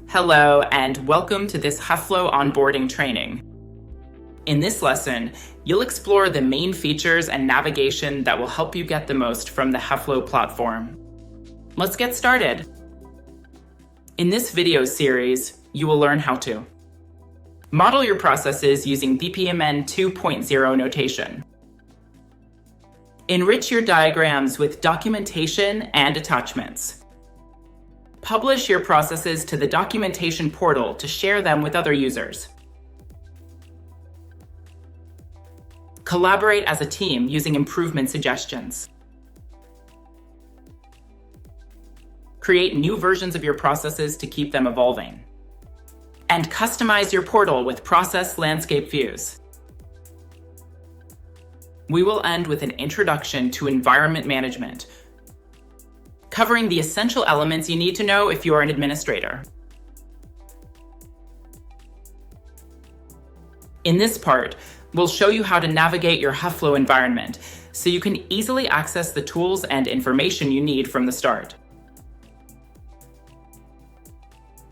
Hello, and welcome to this HEFLO onboarding training. In this lesson, you'll explore the main features and navigation that will help you get the most from the HEFLO platform. Let's get started. In this video series, you will learn how to model your processes using BPMN 2.0 notation, enrich your diagrams with documentation and attachments, publish your processes to the documentation portal to share them with other users, collaborate as a team using improvement suggestions, create new versions of your processes to keep them evolving, and customize your portal with process landscape views. We will end with an introduction to environment management, covering the essential elements you need to know if you are an administrator. In this part, we'll show you how to navigate your HEFLO environment so you can easily access the tools and information you need from the start.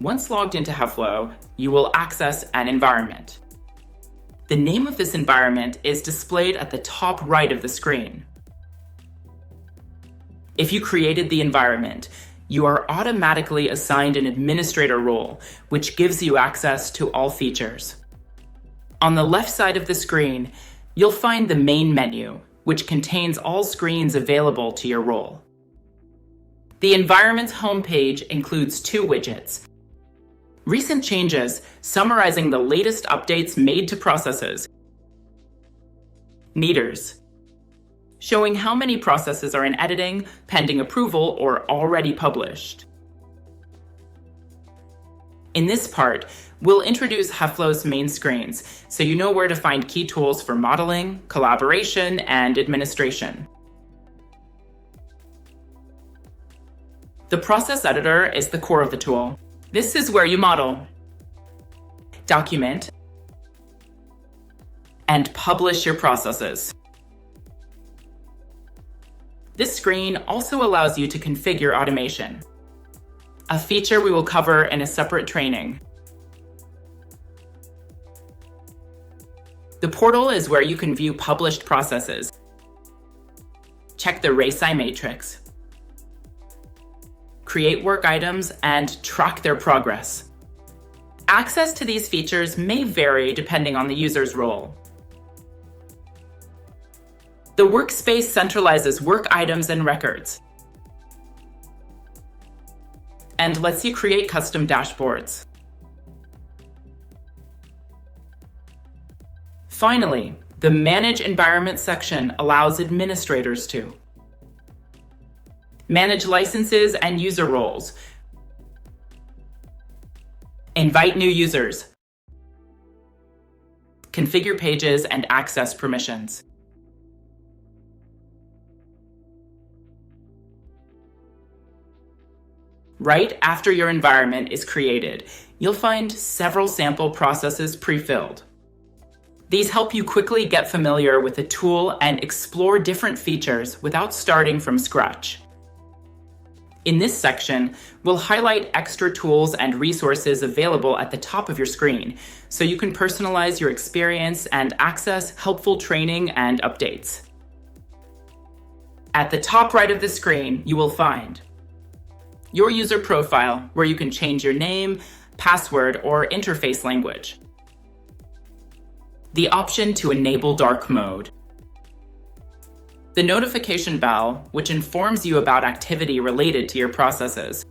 Once logged into HEFLO, you will access an environment. The name of this environment is displayed at the top right of the screen. If you created the environment, you are automatically assigned an administrator role, which gives you access to all features. On the left side of the screen, you'll find the main menu, which contains all screens available to your role. The environment's homepage includes two widgets: recent changes, summarizing the latest updates made to processes; meters, showing how many processes are in editing, pending approval, or already published. In this part, we'll introduce HEFLO's main screens so you know where to find key tools for modeling, collaboration, and administration. The process editor is the core of the tool. This is where you model, document, and publish your processes. This screen also allows you to configure automation, a feature we will cover in a separate training. The portal is where you can view published processes, check the RACI matrix, create work items, and track their progress. Access to these features may vary depending on the user's role. The Workspace centralizes work items and records, and lets you create custom dashboards. Finally, the Manage Environment section allows administrators to manage licenses and user roles, invite new users, configure pages and access permissions. Right after your environment is created, you'll find several sample processes pre-filled. These help you quickly get familiar with the tool and explore different features without starting from scratch. In this section, we'll highlight extra tools and resources available at the top of your screen, so you can personalize your experience and access helpful training and updates. At the top right of the screen, you will find your user profile, where you can change your name, password, or interface language, the option to enable dark mode, the notification bell, which informs you about activity related to your processes,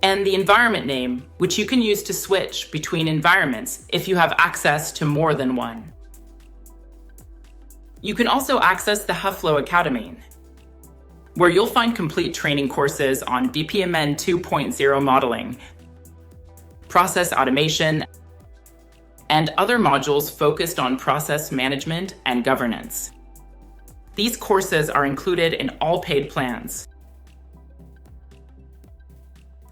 and the environment name, which you can use to switch between environments if you have access to more than one. You can also access the HEFLO Academy, where you'll find complete training courses on BPMN 2.0 modeling, process automation, and other modules focused on process management and governance. These courses are included in all paid plans.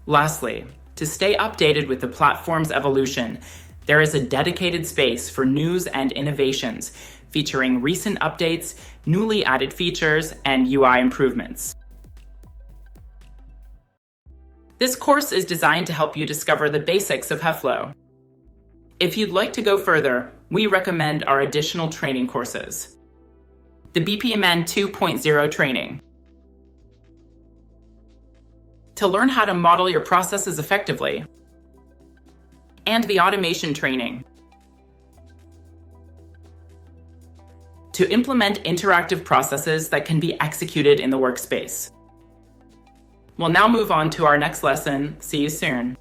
Lastly, to stay updated with the platform's evolution, there is a dedicated space for news and innovations, featuring recent updates, newly added features, and UI improvements. This course is designed to help you discover the basics of HEFLO. If you'd like to go further, we recommend our additional training courses. The BPMN 2.0 training. To learn how to model your processes effectively. And the automation training. To implement interactive processes that can be executed in the workspace. We'll now move on to our next lesson. See you soon.